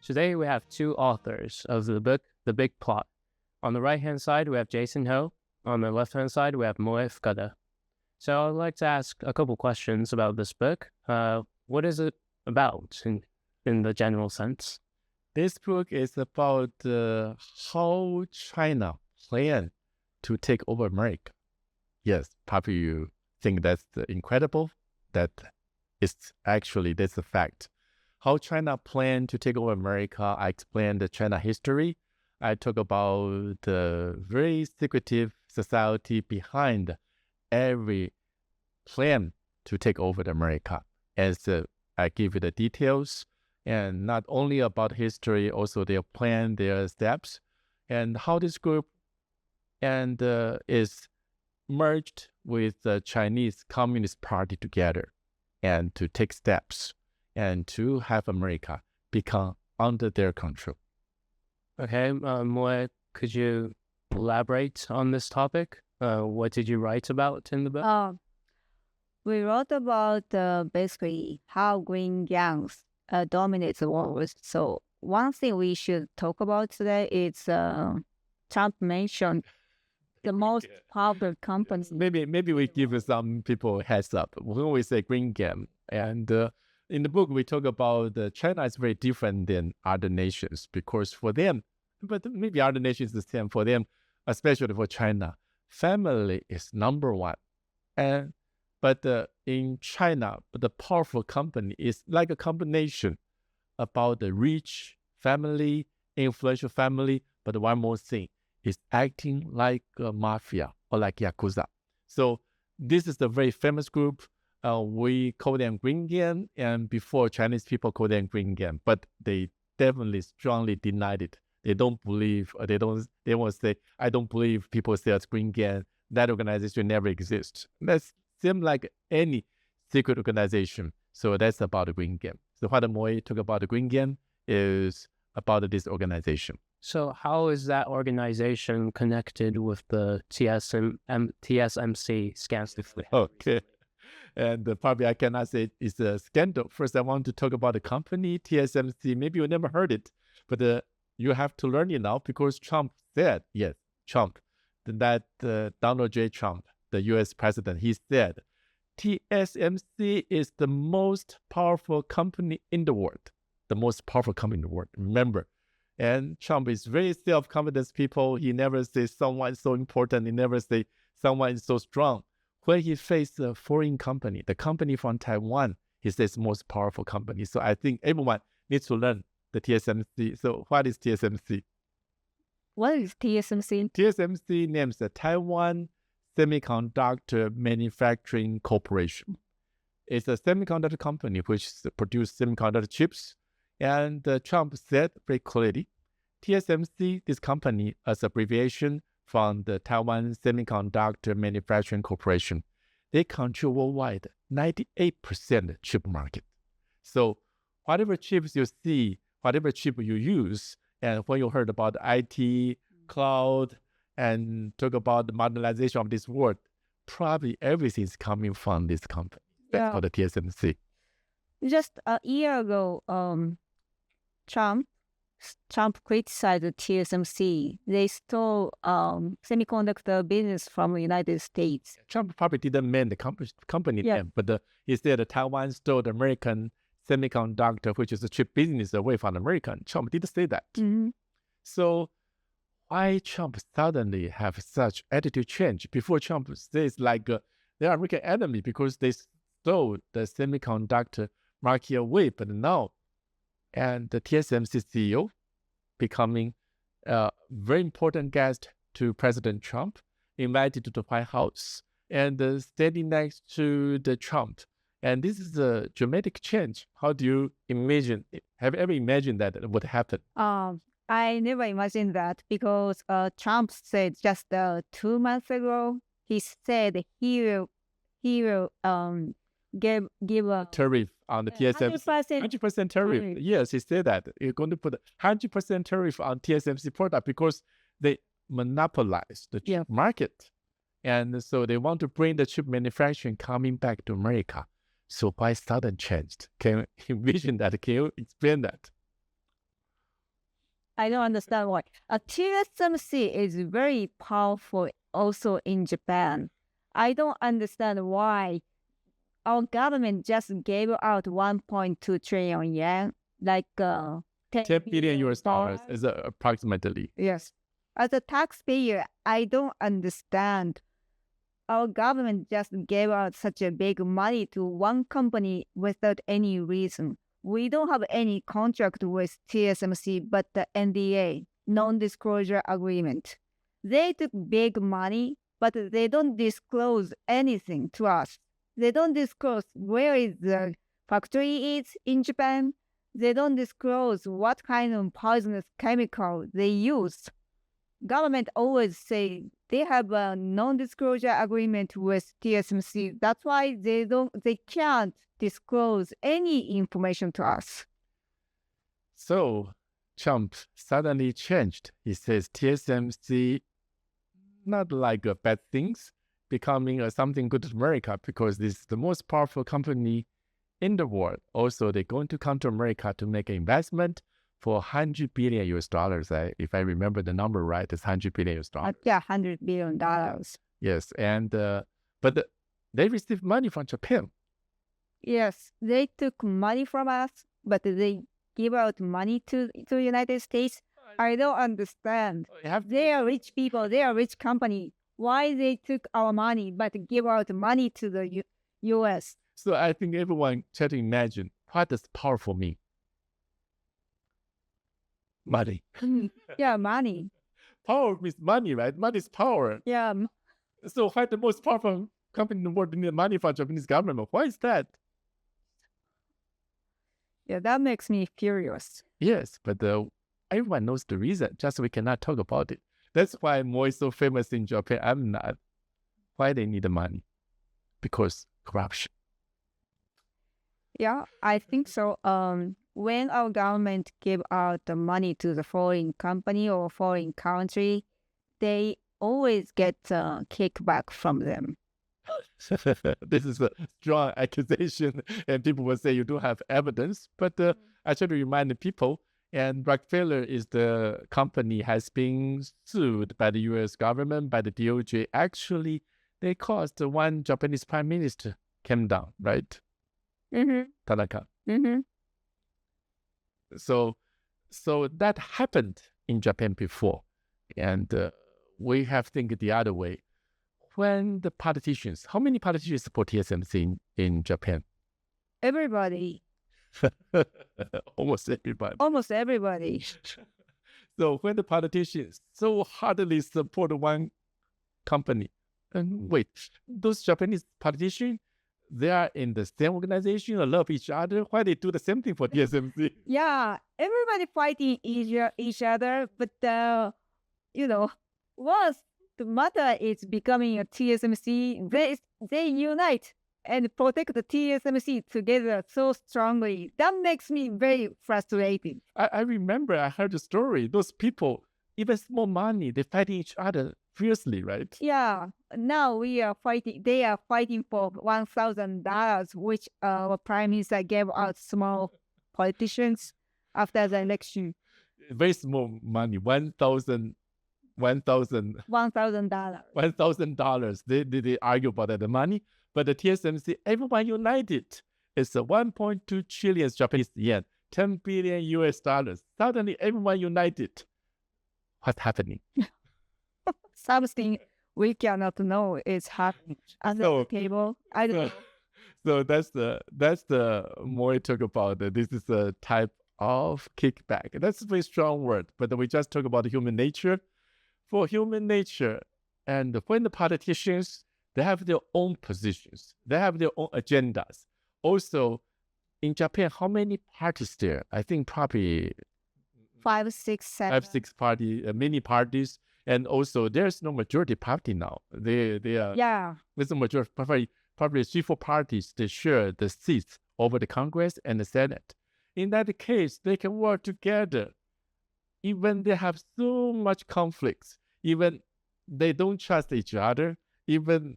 Today we have two authors of the book, The Big Plot. On the right-hand side, we have Jason Ho. On the left-hand side, we have Moe Fukada. So I'd like to ask a couple questions about this book. What is it about in the general sense? This book is about how China planned to take over America. Yes, probably you think that's incredible. That is actually, that's a fact. How China planned to take over America, I explained the China history. I talk about the very secretive society behind every plan to take over America. As I give you the details, and not only about history, also their plan, their steps, and how this group is merged with the Chinese Communist Party together and to take steps and to have America become under their control. Okay, Moe, could you elaborate on this topic? What did you write about in the book? We wrote about basically how green gangs dominate the world. So one thing we should talk about today is Trump mentioned the most powerful companies. Maybe we give some people a heads up when we say green gang. And in the book, we talk about China is very different than other nations because for them, but maybe other nations the same for them, especially for China, family is number one. But in China, the powerful company is like a combination about the rich family, influential family. But one more thing, is acting like a mafia or like Yakuza. So this is a very famous group. We call them Green Gang, and before Chinese people call them Green Gang, but they definitely strongly denied it. They don't believe, or they won't say, I don't believe people say it's Green Gang. That organization never exists. That's seems like any secret organization. So that's about the Green Gang. So what Moe talk about the Green Gang is about this organization. So how is that organization connected with the TSMC scandal? Okay. And probably I cannot say it's a scandal. First, I want to talk about the company, TSMC. Maybe you never heard it, but you have to learn it now because Trump said, yes, Trump, that Donald J. Trump, the U.S. president, he said, TSMC is the most powerful company in the world. The most powerful company in the world. Remember, and Trump is very self-confident people. He never says someone is so important. He never say someone is so strong. When he faced a foreign company, the company from Taiwan, he says most powerful company. So I think everyone needs to learn the TSMC. So what is TSMC? What is TSMC? TSMC names the Taiwan Semiconductor Manufacturing Corporation. It's a semiconductor company which produces semiconductor chips. And Trump said very clearly, TSMC, this company, as abbreviation from the Taiwan Semiconductor Manufacturing Corporation, they control worldwide 98% chip market. So whatever chips you see, whatever chip you use, and when you heard about IT, cloud, and talk about the modernization of this world, probably everything is coming from this company. That's called the TSMC. Just a year ago, Trump criticized TSMC. They stole semiconductor business from the United States. Trump probably didn't mean the company name, but he said Taiwan stole the American semiconductor, which is a chip business, away from American. Trump didn't say that. Mm-hmm. So why Trump suddenly have such attitude change? Before Trump says like they're American enemy because they stole the semiconductor market away, but now, and the TSMC CEO becoming a very important guest to President Trump, invited to the White House, and standing next to the Trump. And this is a dramatic change. How do you imagine it? Have you ever imagined that it would happen? I never imagined that because Trump said just 2 months ago, he said he will give a tariff on the TSMC. 100% tariff. Yes, he said that. You're going to put 100% tariff on TSMC product because they monopolize the chip market. And so they want to bring the chip manufacturing coming back to America. So why sudden changed? Can you envision that? Can you explain that? I don't understand why. TSMC is very powerful also in Japan. I don't understand why our government just gave out 1.2 trillion yen, like 10 billion US dollars is approximately. Yes. As a taxpayer, I don't understand. Our government just gave out such a big money to one company without any reason. We don't have any contract with TSMC but the NDA, non-disclosure agreement. They took big money, but they don't disclose anything to us. They don't disclose where is the factory is in Japan. They don't disclose what kind of poisonous chemical they use. Government always say they have a non-disclosure agreement with TSMC. That's why they can't disclose any information to us. So Trump suddenly changed. He says TSMC not like bad things, becoming something good to America because this is the most powerful company in the world. Also, they're going to come to America to make an investment for 100 billion US dollars. If I remember the number right, it's 100 billion US dollars. Yeah, $100 billion. Yes, and but they received money from Japan. Yes, they took money from us, but they give out money to the United States. I don't understand. They are rich people. They are rich company. Why they took our money but give out money to the U.S.? So I think everyone try to imagine what does powerful mean. Money. Yeah, money. Power means money, right? Money is power. Yeah. So why the most powerful company in the world need money from Japanese government? Why is that? Yeah, that makes me furious. Yes, but everyone knows the reason. Just we cannot talk about it. That's why Moe is so famous in Japan. I'm not. Why they need the money? Because corruption. Yeah, I think so. When our government give out the money to the foreign company or foreign country, they always get a kickback from them. This is a strong accusation, and people will say you don't have evidence. But I try to remind the people, and Rockefeller is the company has been sued by the U.S. government, by the DOJ. Actually, they caused one Japanese prime minister came down, right? Mm-hmm. Tanaka. Mm-hmm. So that happened in Japan before, and we have to think the other way. When the politicians, how many politicians support TSMC in Japan? Everybody. Almost everybody. Almost everybody. So when the politicians so heartily support one company, and wait, those Japanese politicians, they are in the same organization, they love each other. Why they do the same thing for TSMC? Yeah, everybody fighting each other, but once the matter is becoming a TSMC, they unite and protect the TSMC together so strongly. That makes me very frustrated. I remember I heard the story. Those people, even small money, they fighting each other fiercely, right? Yeah, now we are fighting. They are fighting for $1,000, which our prime minister gave out small politicians after the election. Very small money, $1,000. $1,000. They argue about that, the money, but the TSMC, everyone united. It's a 1.2 trillion Japanese yen, 10 billion US dollars. Suddenly, everyone united. What's happening? Something we cannot know is happening under the table. I don't know. So that's the more I talk about. This is a type of kickback. That's a very strong word, but we just talk about human nature. For human nature, and when the politicians, they have their own positions, they have their own agendas. Also, in Japan, how many parties there? I think probably 5, 6, 7. 5, 6 many parties, and also there's no majority party now. They are with the majority, probably 3, 4 parties. They share the seats over the Congress and the Senate. In that case, they can work together, even they have so much conflicts. Even they don't trust each other, even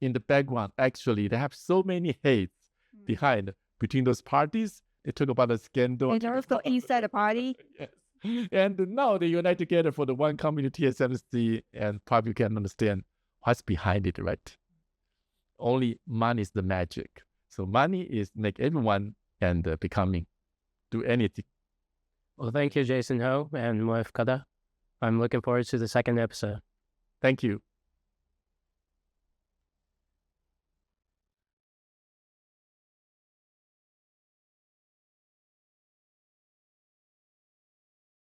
in the background, actually, they have so many hates behind between those parties. They talk about a scandal. And also inside the party. Yes. And now they unite together for the one company, TSMC, and probably you can understand what's behind it, right? Only money is the magic. So money is make everyone and becoming do anything. Well, thank you, Jason Ho and Moe Fukada. I'm looking forward to the second episode. Thank you.